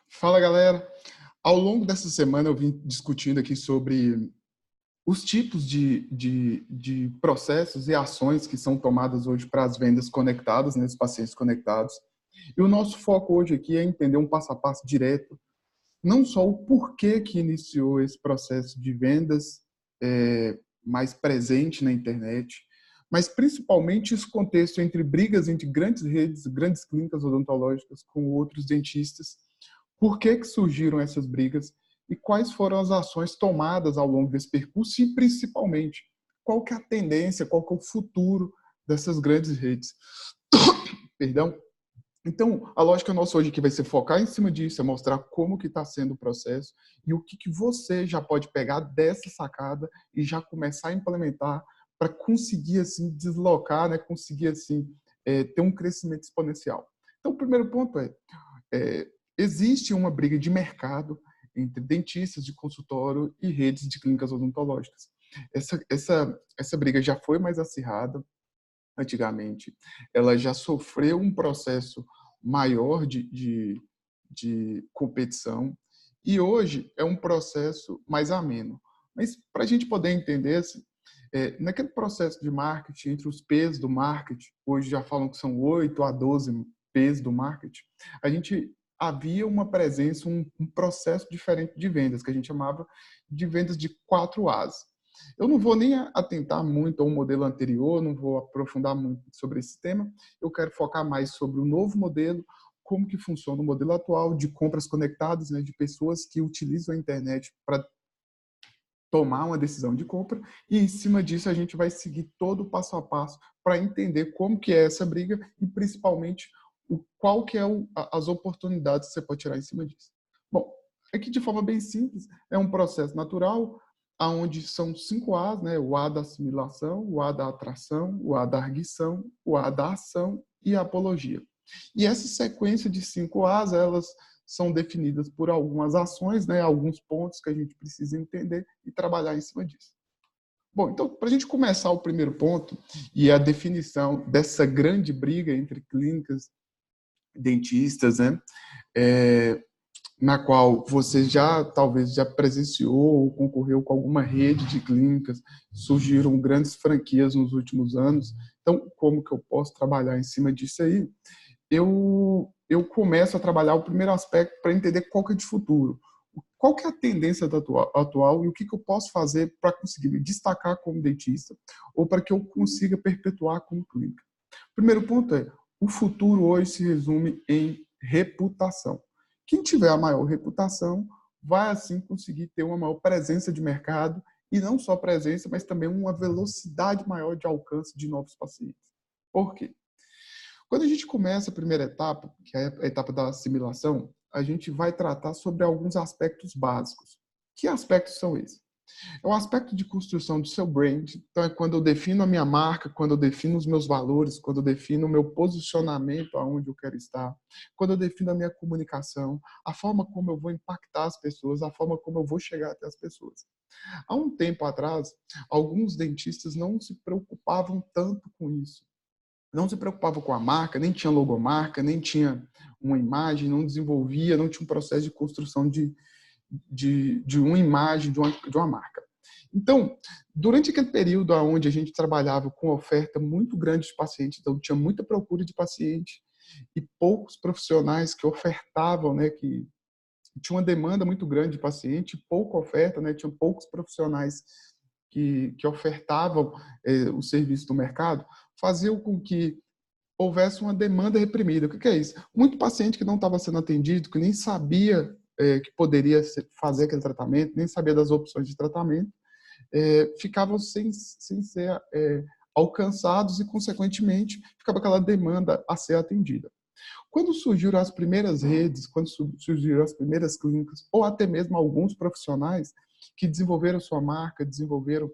Fala, galera. Ao longo dessa semana eu vim discutindo aqui sobre os tipos de processos e ações que são tomadas hoje para as vendas conectadas, né, os pacientes conectados. E o nosso foco hoje aqui é entender um passo a passo direto, não só o porquê que iniciou esse processo de vendas mais presente na internet, mas principalmente esse contexto entre brigas entre grandes redes, grandes clínicas odontológicas com outros dentistas. Por que surgiram essas brigas e quais foram as ações tomadas ao longo desse percurso e, principalmente, qual que é a tendência, qual que é o futuro dessas grandes redes. Perdão. Então, a lógica nossa hoje aqui vai ser focar em cima disso, é mostrar como que está sendo o processo e o que você já pode pegar dessa sacada e já começar a implementar para conseguir, assim, deslocar, né, conseguir, assim, ter um crescimento exponencial. Então, o primeiro ponto existe uma briga de mercado entre dentistas de consultório e redes de clínicas odontológicas. Essa briga já foi mais acirrada antigamente, ela já sofreu um processo maior de competição e hoje é um processo mais ameno. Mas para a gente poder entender, assim, naquele processo de marketing, entre os P's do marketing, hoje já falam que são 8 a 12 P's do marketing, a gente havia uma presença, um processo diferente de vendas, que a gente chamava de vendas de 4 A's. Eu não vou nem atentar muito ao modelo anterior, não vou aprofundar muito sobre esse tema. Eu quero focar mais sobre o novo modelo, como que funciona o modelo atual de compras conectadas, né, de pessoas que utilizam a internet para tomar uma decisão de compra, e em cima disso a gente vai seguir todo o passo a passo para entender como que é essa briga e principalmente qual que é as oportunidades que você pode tirar em cima disso. Bom, aqui de forma bem simples, é um processo natural, onde são 5 A's, né? O A da assimilação, o A da atração, o A da arguição, o A da ação e a apologia. E essa sequência de 5 A's, elas são definidas por algumas ações, né, alguns pontos que a gente precisa entender e trabalhar em cima disso. Bom, então, para a gente começar o primeiro ponto, e a definição dessa grande briga entre clínicas, dentistas, né, na qual você talvez já presenciou ou concorreu com alguma rede de clínicas, surgiram grandes franquias nos últimos anos. Então, como que eu posso trabalhar em cima disso aí? Eu começo a trabalhar o primeiro aspecto para entender qual que é de futuro. Qual que é a tendência atual e o que eu posso fazer para conseguir me destacar como dentista ou para que eu consiga perpetuar como clínica. Primeiro ponto é, o futuro hoje se resume em reputação. Quem tiver a maior reputação vai, assim, conseguir ter uma maior presença de mercado e não só presença, mas também uma velocidade maior de alcance de novos pacientes. Por quê? Quando a gente começa a primeira etapa, que é a etapa da assimilação, a gente vai tratar sobre alguns aspectos básicos. Que aspectos são esses? É o aspecto de construção do seu brand. Então, é quando eu defino a minha marca, quando eu defino os meus valores, quando eu defino o meu posicionamento, aonde eu quero estar, quando eu defino a minha comunicação, a forma como eu vou impactar as pessoas, a forma como eu vou chegar até as pessoas. Há um tempo atrás, alguns dentistas não se preocupavam tanto com isso. Não se preocupava com a marca, nem tinha logomarca, nem tinha uma imagem, não desenvolvia, não tinha um processo de construção de uma imagem, de uma marca. Então, durante aquele período onde a gente trabalhava com oferta muito grande de pacientes, então tinha muita procura de paciente e poucos profissionais que ofertavam, né, que tinha uma demanda muito grande de paciente, pouca oferta, né, tinha poucos profissionais que ofertavam o serviço do mercado, fazia com que houvesse uma demanda reprimida. O que é isso? Muito paciente que não estava sendo atendido, que nem sabia que poderia fazer aquele tratamento, nem sabia das opções de tratamento, ficavam sem ser alcançados e, consequentemente, ficava aquela demanda a ser atendida. Quando surgiram as primeiras redes, quando surgiram as primeiras clínicas, ou até mesmo alguns profissionais que desenvolveram sua marca, desenvolveram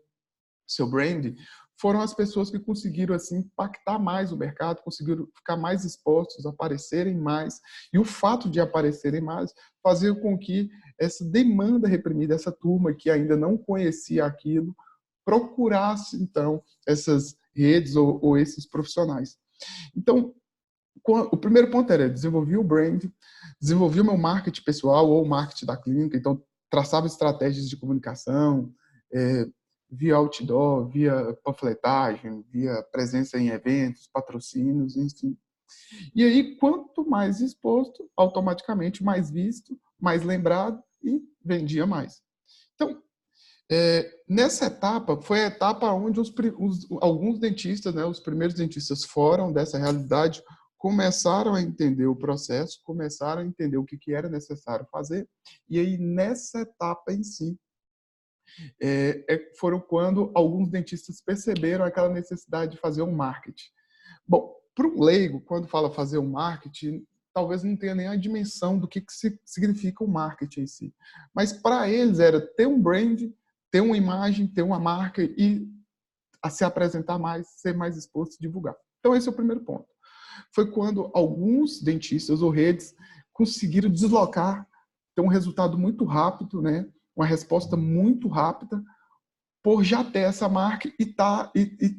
seu brand, foram as pessoas que conseguiram assim impactar mais o mercado, conseguiram ficar mais expostos, aparecerem mais. E o fato de aparecerem mais fazia com que essa demanda reprimida, essa turma que ainda não conhecia aquilo, procurasse então essas redes ou esses profissionais. Então, o primeiro ponto era desenvolver o brand, desenvolver o meu marketing pessoal ou o marketing da clínica, então traçava estratégias de comunicação, via outdoor, via panfletagem, via presença em eventos, patrocínios, enfim. E aí, quanto mais exposto, automaticamente mais visto, mais lembrado e vendia mais. Então, nessa etapa, foi a etapa onde alguns dentistas, né, os primeiros dentistas foram dessa realidade, começaram a entender o processo, começaram a entender o que era necessário fazer, e aí nessa etapa em si, foram quando alguns dentistas perceberam aquela necessidade de fazer um marketing. Bom, para um leigo, quando fala fazer um marketing, talvez não tenha nem a dimensão do que significa o marketing em si. Mas para eles era ter um brand, ter uma imagem, ter uma marca e a se apresentar mais, ser mais exposto e divulgar. Então esse é o primeiro ponto. Foi quando alguns dentistas ou redes conseguiram deslocar, ter um resultado muito rápido, né? Uma resposta muito rápida, por já ter essa marca e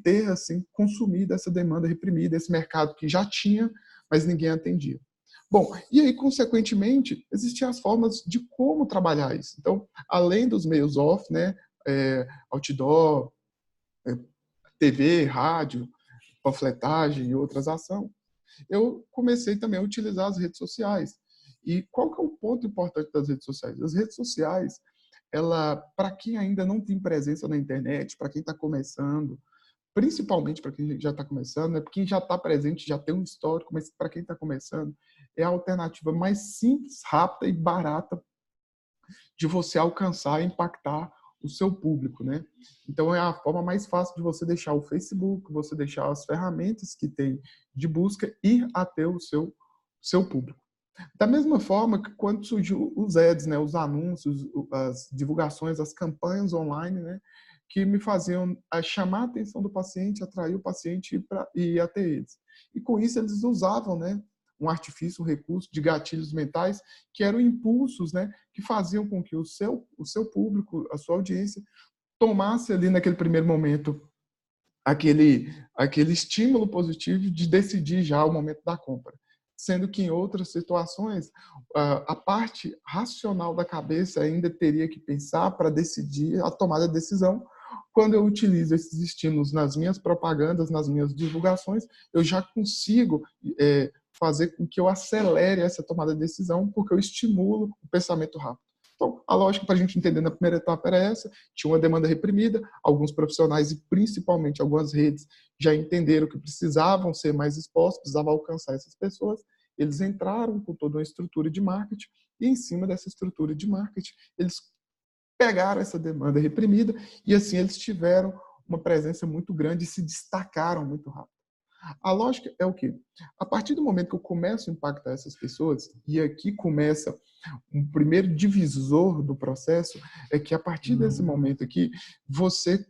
ter assim consumido essa demanda reprimida, esse mercado que já tinha, mas ninguém atendia. Bom, e aí, consequentemente, existiam as formas de como trabalhar isso. Então, além dos meios off, né, outdoor, TV, rádio, panfletagem e outras ações, eu comecei também a utilizar as redes sociais. E qual que é o ponto importante das redes sociais? As redes sociais, ela, para quem ainda não tem presença na internet, para quem está começando, principalmente para quem já está começando, né? Porque quem já está presente já tem um histórico, mas para quem está começando, é a alternativa mais simples, rápida e barata de você alcançar e impactar o seu público, né? Então é a forma mais fácil de você deixar o Facebook, você deixar as ferramentas que tem de busca ir até o seu público. Da mesma forma que quando surgiu os ads, né, os anúncios, as divulgações, as campanhas online, né, que me faziam chamar a atenção do paciente, atrair o paciente e ir até eles. E com isso eles usavam, né, um artifício, um recurso de gatilhos mentais, que eram impulsos, né, que faziam com que o seu público, a sua audiência, tomasse ali naquele primeiro momento aquele estímulo positivo de decidir já o momento da compra. Sendo que em outras situações, a parte racional da cabeça ainda teria que pensar para decidir a tomada de decisão. Quando eu utilizo esses estímulos nas minhas propagandas, nas minhas divulgações, eu já consigo fazer com que eu acelere essa tomada de decisão, porque eu estimulo o pensamento rápido. Então, a lógica para a gente entender na primeira etapa era essa, tinha uma demanda reprimida, alguns profissionais e principalmente algumas redes já entenderam que precisavam ser mais expostos, precisavam alcançar essas pessoas, eles entraram com toda uma estrutura de marketing e em cima dessa estrutura de marketing, eles pegaram essa demanda reprimida e assim eles tiveram uma presença muito grande e se destacaram muito rápido. A lógica é o quê? A partir do momento que eu começo a impactar essas pessoas, e aqui começa um primeiro divisor do processo, é que a partir desse momento aqui, você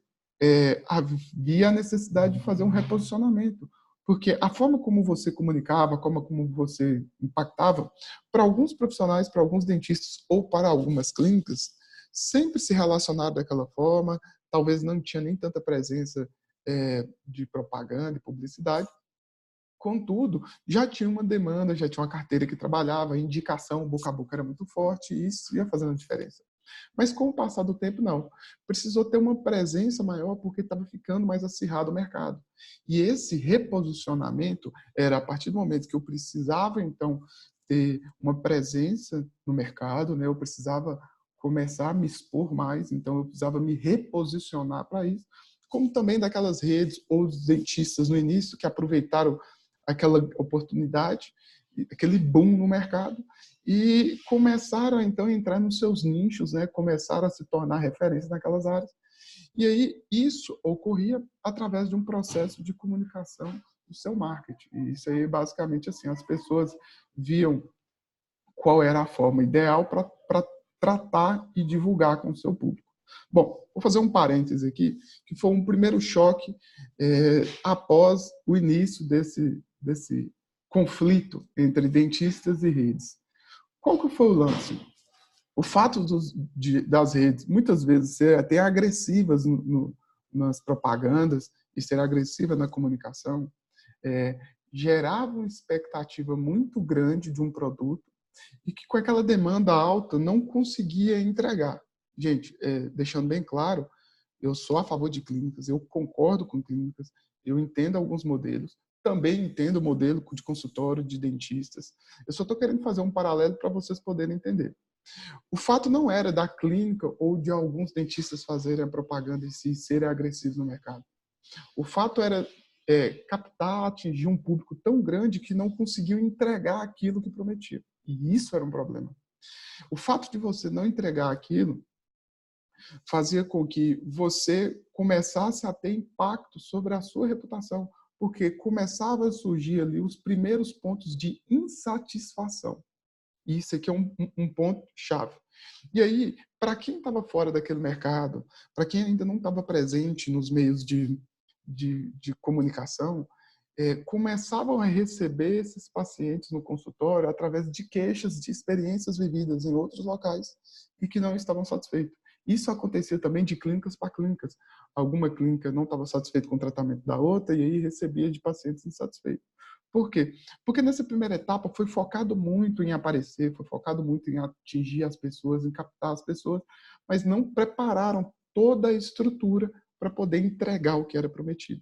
havia a necessidade de fazer um reposicionamento. Porque a forma como você comunicava, a forma como você impactava, para alguns profissionais, para alguns dentistas ou para algumas clínicas, sempre se relacionaram daquela forma, talvez não tinha nem tanta presença de propaganda e publicidade. Contudo, já tinha uma demanda, já tinha uma carteira que trabalhava, a indicação boca a boca era muito forte e isso ia fazendo a diferença. Mas com o passar do tempo, não. Precisou ter uma presença maior porque estava ficando mais acirrado o mercado. E esse reposicionamento era a partir do momento que eu precisava, então, ter uma presença no mercado, né? Eu precisava começar a me expor mais, então eu precisava me reposicionar para isso, como também daquelas redes ou os dentistas no início que aproveitaram aquela oportunidade, aquele boom no mercado e começaram então a entrar nos seus nichos, né? Começaram a se tornar referência naquelas áreas. E aí isso ocorria através de um processo de comunicação do seu marketing. E isso aí basicamente assim, as pessoas viam qual era a forma ideal para tratar e divulgar com o seu público. Bom, vou fazer um parêntese aqui, que foi um primeiro choque após o início desse conflito entre dentistas e redes. Qual que foi o lance? O fato das redes, muitas vezes, ser até agressivas nas propagandas e ser agressiva na comunicação, gerava uma expectativa muito grande de um produto e que com aquela demanda alta não conseguia entregar. Gente, deixando bem claro, eu sou a favor de clínicas, eu concordo com clínicas, eu entendo alguns modelos, também entendo o modelo de consultório de dentistas. Eu só estou querendo fazer um paralelo para vocês poderem entender. O fato não era da clínica ou de alguns dentistas fazerem a propaganda em si e serem agressivos no mercado. O fato era captar, atingir um público tão grande que não conseguiu entregar aquilo que prometia. E isso era um problema. O fato de você não entregar aquilo fazia com que você começasse a ter impacto sobre a sua reputação, porque começava a surgir ali os primeiros pontos de insatisfação. E isso aqui é um ponto chave. E aí, para quem estava fora daquele mercado, para quem ainda não estava presente nos meios de comunicação, começavam a receber esses pacientes no consultório através de queixas de experiências vividas em outros locais e que não estavam satisfeitos. Isso acontecia também de clínicas para clínicas. Alguma clínica não estava satisfeita com o tratamento da outra e aí recebia de pacientes insatisfeitos. Por quê? Porque nessa primeira etapa foi focado muito em aparecer, foi focado muito em atingir as pessoas, em captar as pessoas, mas não prepararam toda a estrutura para poder entregar o que era prometido.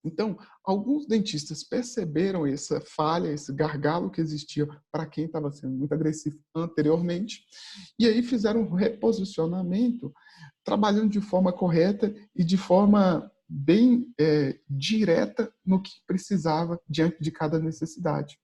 Então, alguns dentistas perceberam essa falha, esse gargalo que existia para quem estava sendo muito agressivo anteriormente, e aí fizeram um reposicionamento, trabalhando de forma correta e de forma bem direta no que precisava diante de cada necessidade.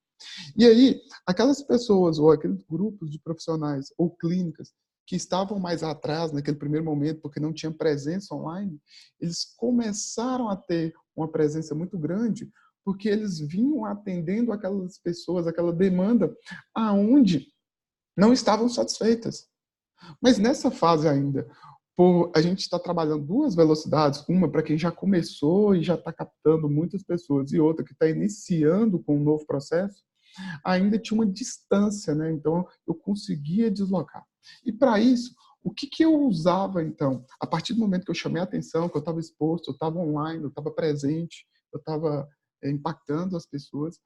E aí, aquelas pessoas ou aqueles grupos de profissionais ou clínicas que estavam mais atrás naquele primeiro momento, porque não tinham presença online, eles começaram a ter uma presença muito grande, porque eles vinham atendendo aquelas pessoas, aquela demanda, aonde não estavam satisfeitas. Mas nessa fase ainda, a gente está trabalhando duas velocidades, uma para quem já começou e já está captando muitas pessoas, e outra que está iniciando com um novo processo, ainda tinha uma distância, né? Então eu conseguia deslocar. E para isso, o que eu usava então? A partir do momento que eu chamei a atenção, que eu estava exposto, eu estava online, eu estava presente, eu estava impactando as pessoas,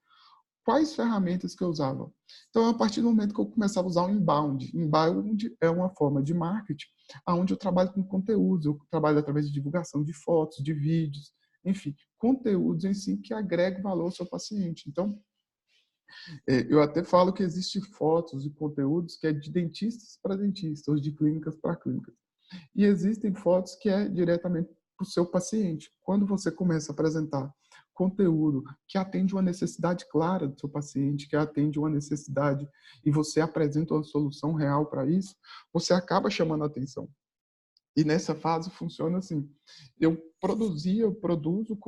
quais ferramentas que eu usava? Então, a partir do momento que eu começava a usar o inbound. Inbound é uma forma de marketing onde eu trabalho com conteúdos, eu trabalho através de divulgação de fotos, de vídeos, enfim, conteúdos em si que agregam valor ao seu paciente. Então, eu até falo que existem fotos e conteúdos que é de dentistas para dentistas, ou de clínicas para clínicas. E existem fotos que é diretamente para o seu paciente. Quando você começa a apresentar conteúdo que atende uma necessidade clara do seu paciente, que atende uma necessidade e você apresenta uma solução real para isso, você acaba chamando a atenção. E nessa fase funciona assim. Eu produzo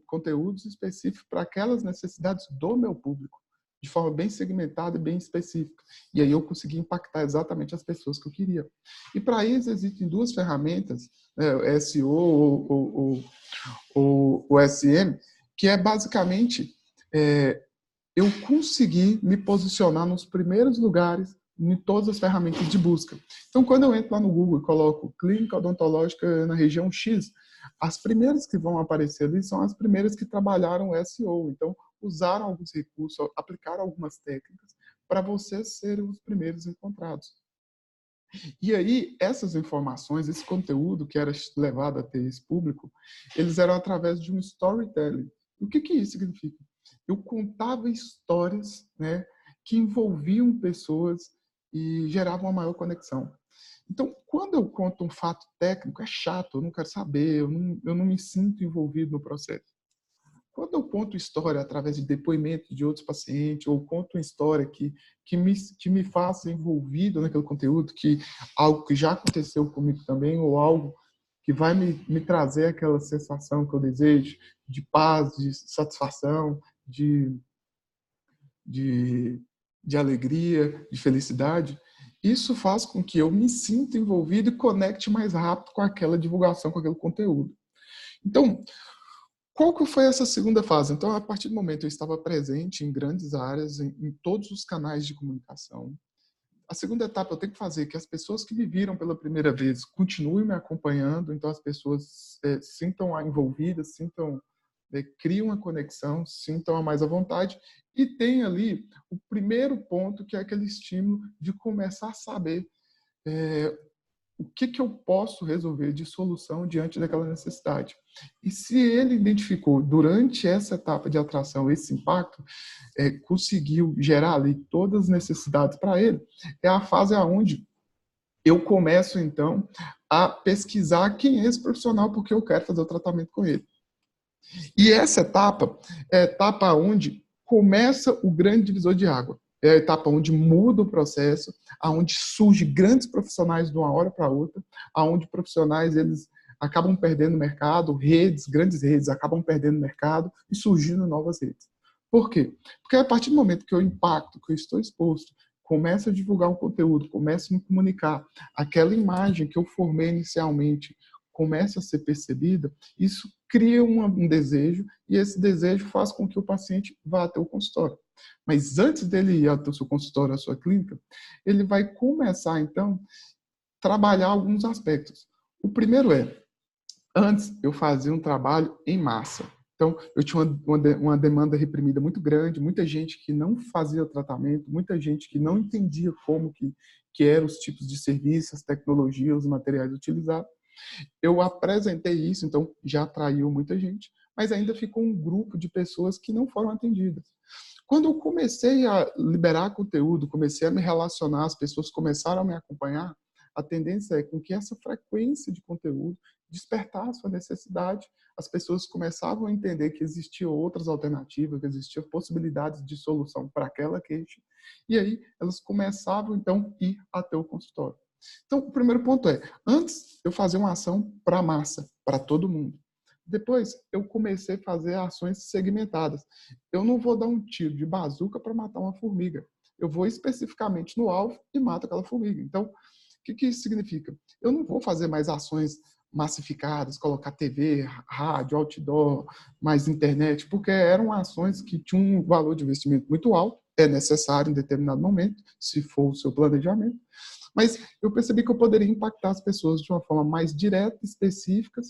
conteúdos específicos para aquelas necessidades do meu público, de forma bem segmentada e bem específica. E aí eu consegui impactar exatamente as pessoas que eu queria. E para isso existem duas ferramentas, né, o SEO ou o SM, que é basicamente eu consegui me posicionar nos primeiros lugares em todas as ferramentas de busca. Então, quando eu entro lá no Google e coloco clínica odontológica na região X, as primeiras que vão aparecer ali são as primeiras que trabalharam SEO. Então, usaram alguns recursos, aplicaram algumas técnicas para vocês serem os primeiros encontrados. E aí, essas informações, esse conteúdo que era levado a ter esse público, eles eram através de um storytelling. O que isso significa? Eu contava histórias, né, que envolviam pessoas e geravam uma maior conexão. Então, quando eu conto um fato técnico, é chato, eu não quero saber, eu não me sinto envolvido no processo. Quando eu conto história através de depoimentos de outros pacientes, ou conto uma história que me faça envolvido naquele conteúdo, que algo que já aconteceu comigo também, ou algo que vai me trazer aquela sensação que eu desejo, de paz, de satisfação, de, de alegria, de felicidade, isso faz com que eu me sinta envolvido e conecte mais rápido com aquela divulgação, com aquele conteúdo. Então, qual que foi essa segunda fase? Então, a partir do momento que eu estava presente em grandes áreas, em todos os canais de comunicação. A segunda etapa eu tenho que fazer que as pessoas que me viram pela primeira vez continuem me acompanhando, então as pessoas sintam envolvidas, sintam Cria uma conexão, sintam mais à vontade e tem ali o primeiro ponto, que é aquele estímulo de começar a saber o que eu posso resolver de solução diante daquela necessidade. E se ele identificou durante essa etapa de atração esse impacto, conseguiu gerar ali todas as necessidades para ele, é a fase onde eu começo, então, a pesquisar quem é esse profissional, porque eu quero fazer o tratamento com ele. E essa etapa é a etapa onde começa o grande divisor de água. É a etapa onde muda o processo, aonde surgem grandes profissionais de uma hora para outra, aonde profissionais eles acabam perdendo mercado, grandes redes acabam perdendo mercado e surgindo novas redes. Por quê? Porque a partir do momento que eu impacto, que eu estou exposto, começo a divulgar um conteúdo, começo a me comunicar, aquela imagem que eu formei inicialmente começa a ser percebida, isso cria um desejo, e esse desejo faz com que o paciente vá até o consultório. Mas antes dele ir até o seu consultório, à sua clínica, ele vai começar, então, a trabalhar alguns aspectos. O primeiro antes eu fazia um trabalho em massa. Então, eu tinha uma demanda reprimida muito grande, muita gente que não fazia o tratamento, muita gente que não entendia como que eram os tipos de serviços, tecnologias, os materiais utilizados. Eu apresentei isso, então já atraiu muita gente, mas ainda ficou um grupo de pessoas que não foram atendidas. Quando eu comecei a liberar conteúdo, comecei a me relacionar, as pessoas começaram a me acompanhar, a tendência é com que essa frequência de conteúdo despertasse a necessidade, as pessoas começavam a entender que existiam outras alternativas, que existiam possibilidades de solução para aquela queixa, e aí elas começavam, então, a ir até o consultório. Então, o primeiro ponto antes eu fazia uma ação para a massa, para todo mundo. Depois, eu comecei a fazer ações segmentadas. Eu não vou dar um tiro de bazuca para matar uma formiga. Eu vou especificamente no alvo e mato aquela formiga. Então, o que isso significa? Eu não vou fazer mais ações massificadas, colocar TV, rádio, outdoor, mais internet, porque eram ações que tinham um valor de investimento muito alto, é necessário em determinado momento, se for o seu planejamento, mas eu percebi que eu poderia impactar as pessoas de uma forma mais direta, específica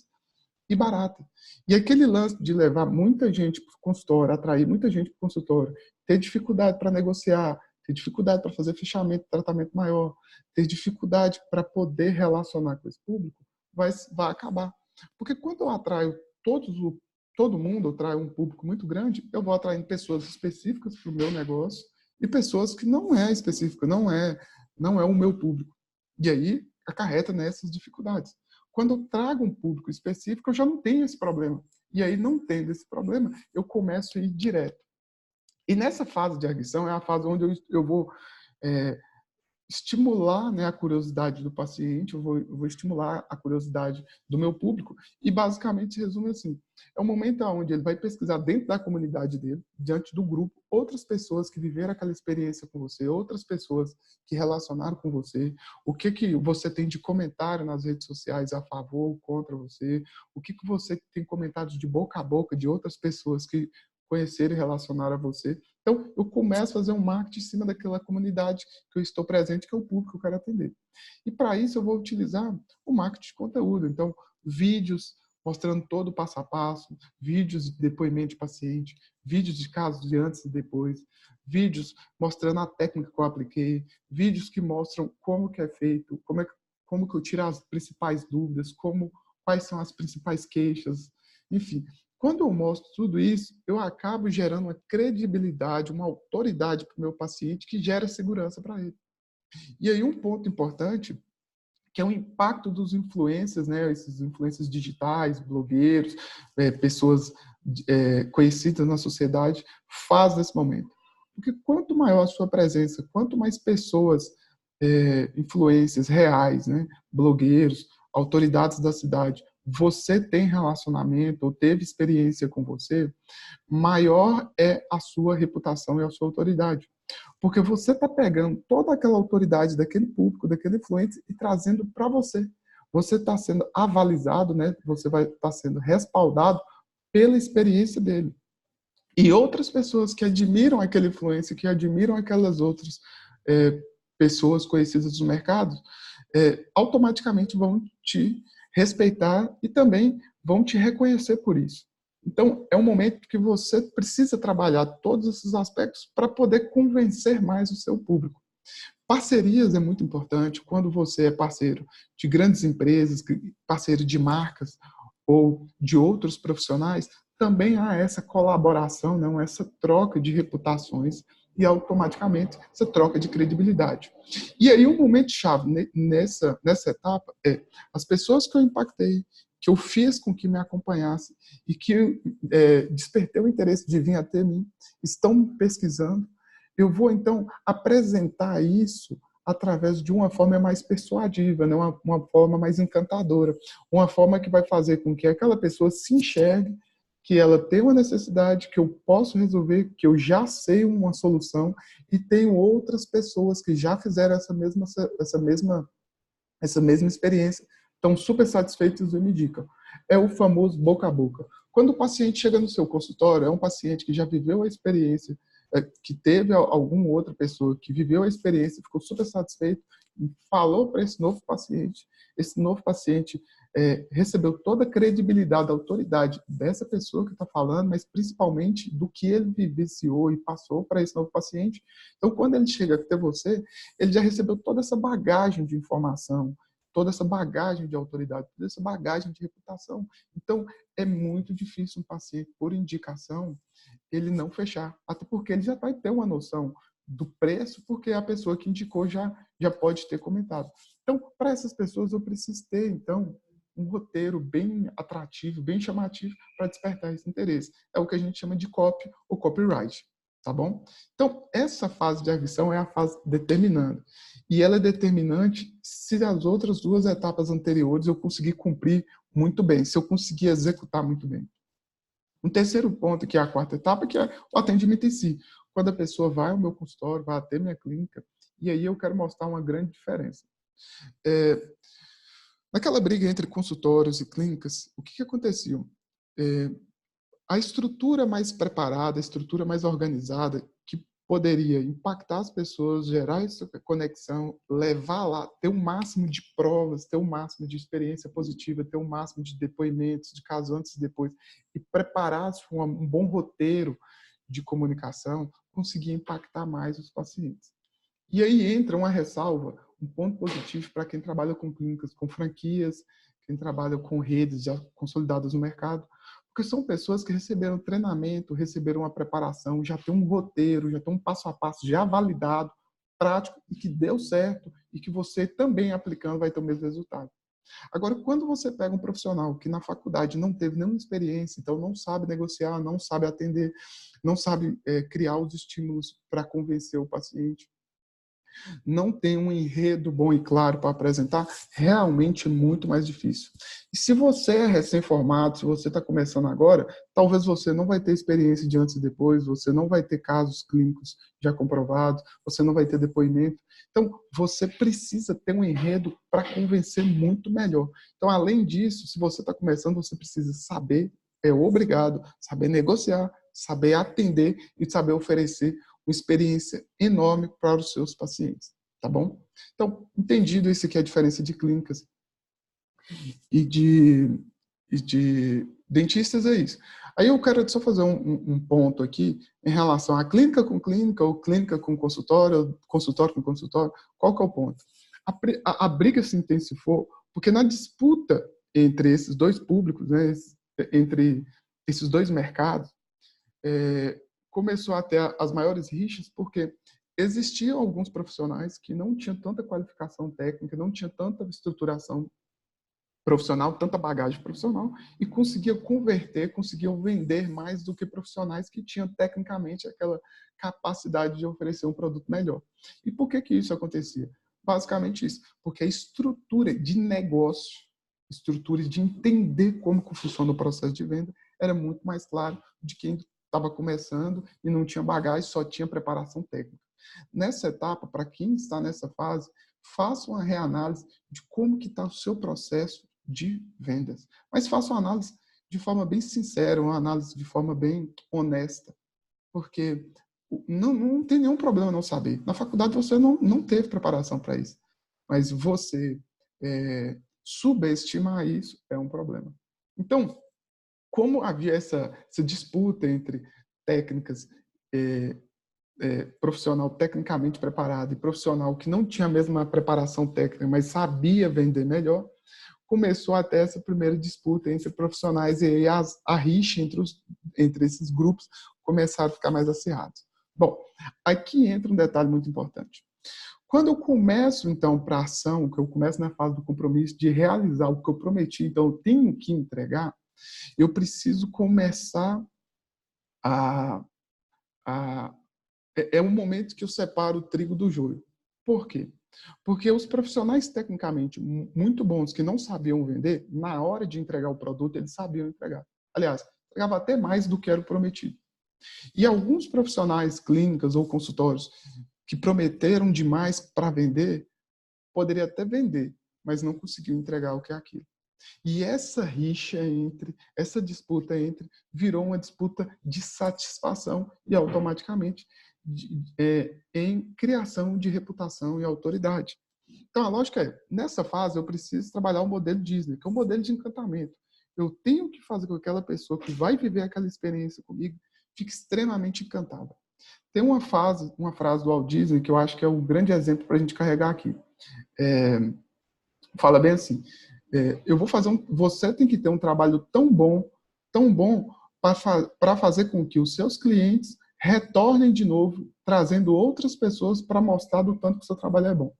e barata. E aquele lance de levar muita gente para o consultório, atrair muita gente para o consultório, ter dificuldade para negociar, ter dificuldade para fazer fechamento, tratamento maior, ter dificuldade para poder relacionar com esse público, vai acabar. Porque quando eu atraio todo mundo, eu atraio um público muito grande, eu vou atraindo pessoas específicas para o meu negócio e pessoas que não é específica, não é o meu público. E aí acarreta nessas dificuldades. Quando eu trago um público específico, eu já não tenho esse problema. E aí, não tendo esse problema, eu começo a ir direto. E nessa fase de arguição é a fase onde eu vou estimular, né, a curiosidade do paciente, eu vou estimular a curiosidade do meu público e basicamente resume assim, é o momento onde ele vai pesquisar dentro da comunidade dele, diante do grupo, outras pessoas que viveram aquela experiência com você, outras pessoas que relacionaram com você, o que você tem de comentário nas redes sociais a favor ou contra você, o que você tem comentários de boca a boca de outras pessoas que conheceram e relacionaram a você. Então, eu começo a fazer um marketing em cima daquela comunidade que eu estou presente, que é o público que eu quero atender. E para isso eu vou utilizar o marketing de conteúdo. Então, vídeos mostrando todo o passo a passo, vídeos de depoimento de paciente, vídeos de casos de antes e depois, vídeos mostrando a técnica que eu apliquei, vídeos que mostram como que é feito, como que eu tiro as principais dúvidas, quais são as principais queixas, enfim. Quando eu mostro tudo isso, eu acabo gerando uma credibilidade, uma autoridade para o meu paciente que gera segurança para ele. E aí um ponto importante, que é o impacto dos influencers, né? Esses influencers digitais, blogueiros, pessoas conhecidas na sociedade, faz nesse momento. Porque quanto maior a sua presença, quanto mais pessoas, influências reais, né? Blogueiros, autoridades da cidade, você tem relacionamento ou teve experiência com você, maior é a sua reputação e a sua autoridade. Porque você está pegando toda aquela autoridade daquele público, daquele influencer e trazendo para você. Você está sendo avalizado, né? Você vai estar sendo respaldado pela experiência dele. E outras pessoas que admiram aquele influencer, que admiram aquelas outras pessoas conhecidas do mercado, automaticamente vão te respeitar e também vão te reconhecer por isso. Então, é um momento que você precisa trabalhar todos esses aspectos para poder convencer mais o seu público. Parcerias é muito importante quando você é parceiro de grandes empresas, parceiro de marcas ou de outros profissionais, também há essa colaboração, não, essa troca de reputações e automaticamente essa troca de credibilidade. E aí um momento chave nessa etapa é as pessoas que eu impactei, que eu fiz com que me acompanhassem e que despertei o interesse de vir até mim, estão pesquisando. Eu vou, então, apresentar isso através de uma forma mais persuasiva, né? Uma forma mais encantadora, uma forma que vai fazer com que aquela pessoa se enxergue, que ela tem uma necessidade, que eu posso resolver, que eu já sei uma solução e tenho outras pessoas que já fizeram essa mesma experiência, estão super satisfeitos e me indicam. É o famoso boca a boca. Quando o paciente chega no seu consultório, é um paciente que já viveu a experiência, que teve alguma outra pessoa que viveu a experiência, ficou super satisfeito e falou para esse novo paciente recebeu toda a credibilidade, a autoridade dessa pessoa que está falando, mas principalmente do que ele vivenciou e passou para esse novo paciente. Então, quando ele chega até você, ele já recebeu toda essa bagagem de informação, toda essa bagagem de autoridade, toda essa bagagem de reputação. Então, é muito difícil um paciente, por indicação, ele não fechar. Até porque ele já vai ter uma noção do preço, porque a pessoa que indicou já pode ter comentado. Então, para essas pessoas, eu preciso ter, então, um roteiro bem atrativo, bem chamativo para despertar esse interesse. É o que a gente chama de copy ou copyright, tá bom? Então, essa fase de arguição é a fase determinante. E ela é determinante se as outras duas etapas anteriores eu conseguir cumprir muito bem, se eu conseguir executar muito bem. Um terceiro ponto, que é a quarta etapa, que é o atendimento em si. Quando a pessoa vai ao meu consultório, vai até minha clínica, e aí eu quero mostrar uma grande diferença. Naquela briga entre consultórios e clínicas, o que acontecia? A estrutura mais preparada, a estrutura mais organizada, que poderia impactar as pessoas, gerar essa conexão, levar lá, ter o máximo de provas, ter o máximo de experiência positiva, ter o máximo de depoimentos, de caso antes e depois, e preparar um bom roteiro de comunicação, conseguia impactar mais os pacientes. E aí entra uma ressalva, um ponto positivo para quem trabalha com clínicas, com franquias, quem trabalha com redes já consolidadas no mercado, porque são pessoas que receberam treinamento, receberam uma preparação, já tem um roteiro, já tem um passo a passo já validado, prático, e que deu certo, e que você também aplicando vai ter o mesmo resultado. Agora, quando você pega um profissional que na faculdade não teve nenhuma experiência, então não sabe negociar, não sabe atender, não sabe criar os estímulos para convencer o paciente, não tem um enredo bom e claro para apresentar, realmente é muito mais difícil. E se você é recém-formado, se você está começando agora, talvez você não vai ter experiência de antes e depois, você não vai ter casos clínicos já comprovados, você não vai ter depoimento. Então, você precisa ter um enredo para convencer muito melhor. Então, além disso, se você está começando, você precisa saber, é obrigado, saber negociar, saber atender e saber oferecer uma experiência enorme para os seus pacientes, tá bom? Então, entendido isso aqui, a diferença de clínicas e de dentistas, é isso. Aí eu quero só fazer um ponto aqui em relação a clínica com clínica, ou clínica com consultório, ou consultório com consultório. Qual que é o ponto? A briga se intensificou porque na disputa entre esses dois públicos, né, entre esses dois mercados, começou a ter as maiores rixas, porque existiam alguns profissionais que não tinham tanta qualificação técnica, não tinham tanta estruturação profissional, tanta bagagem profissional, e conseguiam converter, conseguiam vender mais do que profissionais que tinham tecnicamente aquela capacidade de oferecer um produto melhor. E por que isso acontecia? Basicamente isso, porque a estrutura de negócio, estrutura de entender como funciona o processo de venda, era muito mais claro de quem estava começando e não tinha bagagem, só tinha preparação técnica. Nessa etapa, para quem está nessa fase, faça uma reanálise de como que está o seu processo de vendas. Mas faça uma análise de forma bem sincera, uma análise de forma bem honesta, porque não tem nenhum problema não saber. Na faculdade você não teve preparação para isso, mas você subestimar isso é um problema. Então, como havia essa disputa entre técnicas, profissional tecnicamente preparado e profissional que não tinha a mesma preparação técnica, mas sabia vender melhor, começou até essa primeira disputa entre profissionais e aí a rixa entre esses grupos começaram a ficar mais acirrados. Bom, aqui entra um detalhe muito importante. Quando eu começo, então, para a ação, que eu começo na fase do compromisso de realizar o que eu prometi, então eu tenho que entregar, eu preciso começar a... É um momento que eu separo o trigo do joio. Por quê? Porque os profissionais tecnicamente muito bons que não sabiam vender, na hora de entregar o produto, eles sabiam entregar. Aliás, entregava até mais do que era o prometido. E alguns profissionais, clínicas ou consultórios, que prometeram demais para vender, poderia até vender, mas não conseguiu entregar o que é aquilo. E essa rixa essa disputa virou uma disputa de satisfação e automaticamente em criação de reputação e autoridade. Então, a lógica é, nessa fase eu preciso trabalhar o modelo Disney, que é um modelo de encantamento. Eu tenho que fazer com que aquela pessoa que vai viver aquela experiência comigo fique extremamente encantada. Tem uma frase do Walt Disney que eu acho que é um grande exemplo para a gente carregar aqui. Fala bem assim, você tem que ter um trabalho tão bom para fazer com que os seus clientes retornem de novo, trazendo outras pessoas para mostrar do tanto que o seu trabalho é bom.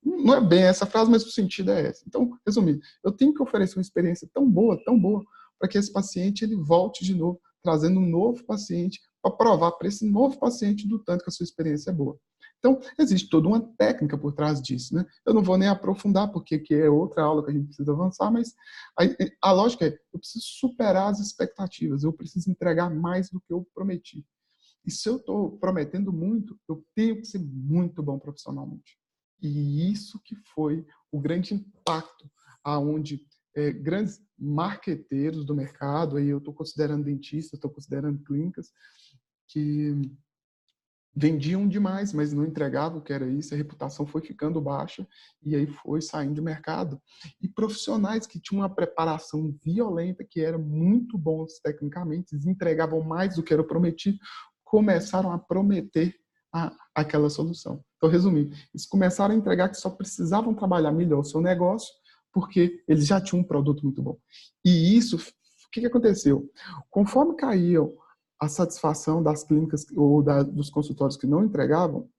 Não é bem essa frase, mas o sentido é esse. Então, resumindo, eu tenho que oferecer uma experiência tão boa, para que esse paciente ele volte de novo, trazendo um novo paciente, para provar para esse novo paciente do tanto que a sua experiência é boa. Então, existe toda uma técnica por trás disso, né? Eu não vou nem aprofundar, porque aqui é outra aula que a gente precisa avançar, mas a lógica é, eu preciso superar as expectativas, eu preciso entregar mais do que eu prometi. E se eu estou prometendo muito, eu tenho que ser muito bom profissionalmente. E isso que foi o grande impacto, aonde grandes marqueteiros do mercado, aí eu estou considerando dentistas, estou considerando clínicas, que vendiam demais, mas não entregavam o que era isso, a reputação foi ficando baixa e aí foi saindo de mercado. E profissionais que tinham uma preparação violenta, que eram muito bons tecnicamente, eles entregavam mais do que era prometido, começaram a prometer aquela solução. Então, resumindo, eles começaram a entregar que só precisavam trabalhar melhor o seu negócio, porque eles já tinham um produto muito bom. E isso, o que aconteceu? Conforme caíam a satisfação das clínicas ou dos consultórios que não entregavam,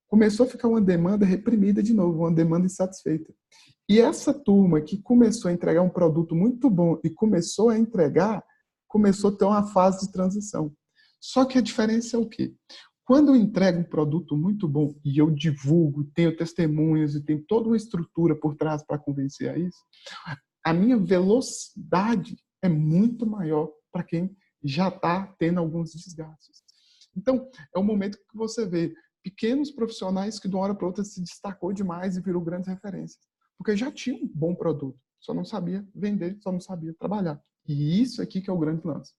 começou a ficar uma demanda reprimida de novo, uma demanda insatisfeita. E essa turma que começou a entregar um produto muito bom e começou a entregar, começou a ter uma fase de transição. Só que a diferença é o quê? Quando eu entrego um produto muito bom e eu divulgo, tenho testemunhas e tenho toda uma estrutura por trás para convencer a isso, a minha velocidade é muito maior para quem já está tendo alguns desgastes. Então, é um momento que você vê pequenos profissionais que de uma hora para outra se destacou demais e virou grandes referências. Porque já tinha um bom produto, só não sabia vender, só não sabia trabalhar. E isso aqui que é o grande lance.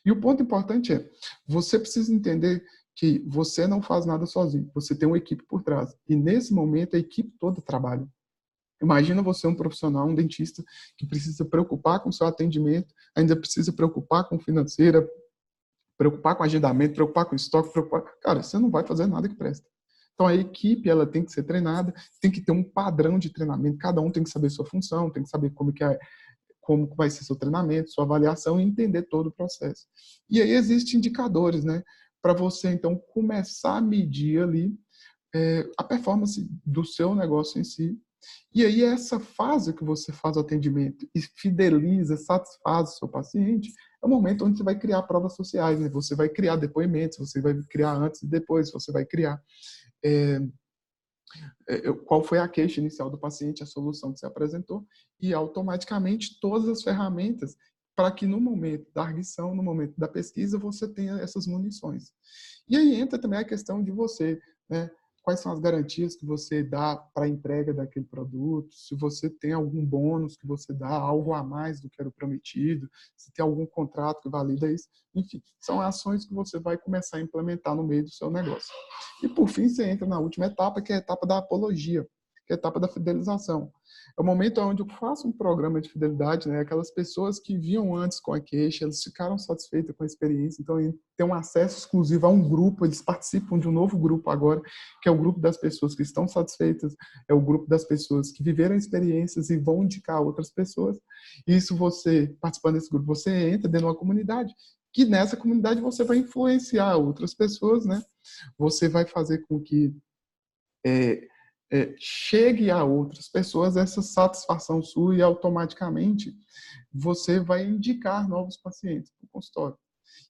E o ponto importante é, você precisa entender que você não faz nada sozinho, você tem uma equipe por trás. E nesse momento a equipe toda trabalha. Imagina você um profissional, um dentista, que precisa se preocupar com o seu atendimento, ainda precisa preocupar com financeira, preocupar com agendamento, preocupar com estoque, preocupar... Cara, você não vai fazer nada que presta. Então, a equipe ela tem que ser treinada, tem que ter um padrão de treinamento, cada um tem que saber sua função, tem que saber como vai ser seu treinamento, sua avaliação e entender todo o processo. E aí existem indicadores, né? Para você, então, começar a medir ali a performance do seu negócio em si. E aí, essa fase que você faz o atendimento e fideliza, satisfaz o seu paciente, é o momento onde você vai criar provas sociais, né? Você vai criar depoimentos, você vai criar antes e depois, você vai criar qual foi a queixa inicial do paciente, a solução que você apresentou, e automaticamente todas as ferramentas para que no momento da arguição, no momento da pesquisa, você tenha essas munições. E aí entra também a questão de você, né? Quais são as garantias que você dá para a entrega daquele produto, se você tem algum bônus que você dá, algo a mais do que era o prometido, se tem algum contrato que valida isso. Enfim, são ações que você vai começar a implementar no meio do seu negócio. E, por fim, você entra na última etapa, que é a etapa da apologia, que é a etapa da fidelização. É o momento onde eu faço um programa de fidelidade, né? Aquelas pessoas que vinham antes com a queixa, elas ficaram satisfeitas com a experiência, então eles têm um acesso exclusivo a um grupo, eles participam de um novo grupo agora, que é o grupo das pessoas que estão satisfeitas, é o grupo das pessoas que viveram experiências e vão indicar outras pessoas. Isso você, participando desse grupo, você entra dentro de uma comunidade, que nessa comunidade você vai influenciar outras pessoas, né? Você vai fazer com que chegue a outras pessoas essa satisfação sua e automaticamente você vai indicar novos pacientes para o consultório.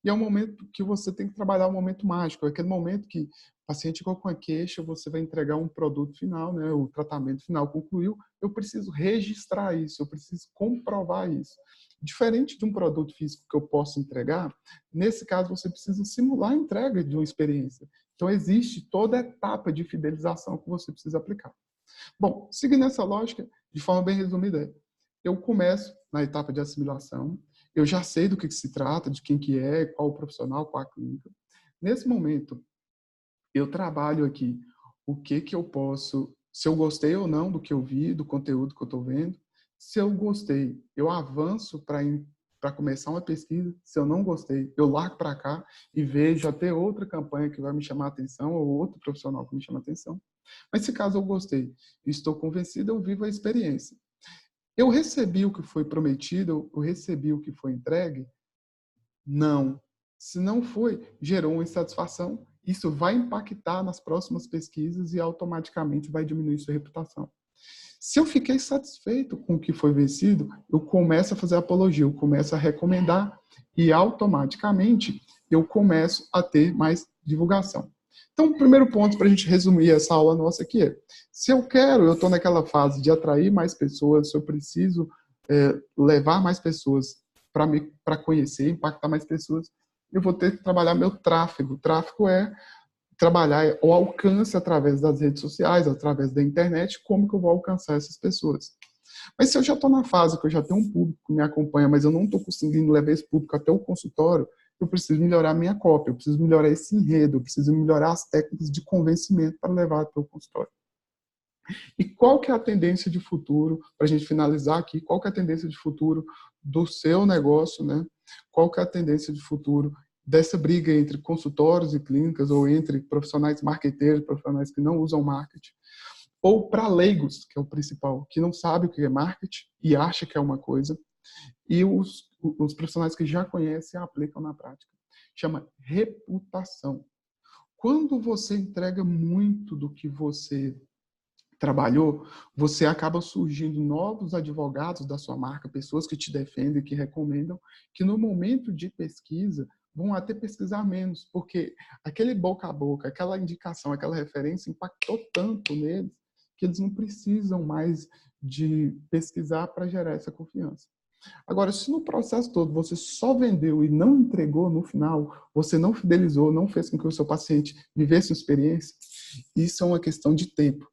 E é um momento que você tem que trabalhar um momento mágico, é aquele momento que o paciente chegou com a queixa, você vai entregar um produto final, né? O tratamento final concluiu, eu preciso registrar isso, eu preciso comprovar isso. Diferente de um produto físico que eu posso entregar, nesse caso você precisa simular a entrega de uma experiência. Então existe toda a etapa de fidelização que você precisa aplicar. Bom, seguindo essa lógica, de forma bem resumida, eu começo na etapa de assimilação, eu já sei do que se trata, de quem que é, qual o profissional, qual a clínica. Nesse momento, eu trabalho aqui o que eu posso, se eu gostei ou não do que eu vi, do conteúdo que eu estou vendo. Se eu gostei, eu avanço para começar uma pesquisa. Se eu não gostei, eu largo para cá e vejo até outra campanha que vai me chamar a atenção ou outro profissional que me chama a atenção. Mas se caso eu gostei e estou convencido, eu vivo a experiência. Eu recebi o que foi prometido, eu recebi o que foi entregue? Não. Se não foi, gerou uma insatisfação. Isso vai impactar nas próximas pesquisas e automaticamente vai diminuir sua reputação. Se eu fiquei satisfeito com o que foi vencido, eu começo a fazer apologia, eu começo a recomendar e automaticamente eu começo a ter mais divulgação. Então, o primeiro ponto para a gente resumir essa aula nossa aqui é, se eu quero, eu estou naquela fase de atrair mais pessoas, se eu preciso levar mais pessoas para conhecer, impactar mais pessoas, eu vou ter que trabalhar meu tráfego. O tráfego é trabalhar o alcance através das redes sociais, através da internet, como que eu vou alcançar essas pessoas. Mas se eu já estou na fase que eu já tenho um público que me acompanha, mas eu não estou conseguindo levar esse público até o consultório, eu preciso melhorar a minha cópia, eu preciso melhorar esse enredo, eu preciso melhorar as técnicas de convencimento para levar até o consultório. E qual que é a tendência de futuro, para a gente finalizar aqui, qual que é a tendência de futuro do seu negócio, né? Qual que é a tendência de futuro dessa briga entre consultórios e clínicas, ou entre profissionais marqueteiros, profissionais que não usam marketing, ou para leigos, que é o principal, que não sabe o que é marketing e acha que é uma coisa, e os profissionais que já conhecem e aplicam na prática. Chama reputação. Quando você entrega muito do que você trabalhou, você acaba surgindo novos advogados da sua marca, pessoas que te defendem, que recomendam, que no momento de pesquisa vão até pesquisar menos, porque aquele boca a boca, aquela indicação, aquela referência impactou tanto neles que eles não precisam mais de pesquisar para gerar essa confiança. Agora, se no processo todo você só vendeu e não entregou no final, você não fidelizou, não fez com que o seu paciente vivesse uma experiência, isso é uma questão de tempo.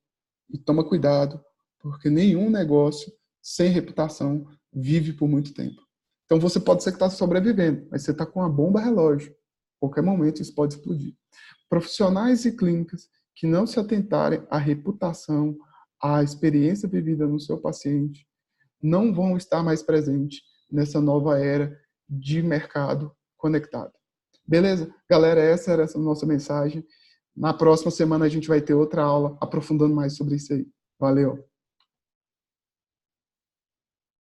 E toma cuidado, porque nenhum negócio sem reputação vive por muito tempo. Então você pode ser que está sobrevivendo, mas você está com uma bomba relógio. A qualquer momento isso pode explodir. Profissionais e clínicas que não se atentarem à reputação, à experiência vivida no seu paciente, não vão estar mais presentes nessa nova era de mercado conectado. Beleza? Galera, essa era a nossa mensagem. Na próxima semana a gente vai ter outra aula aprofundando mais sobre isso aí. Valeu!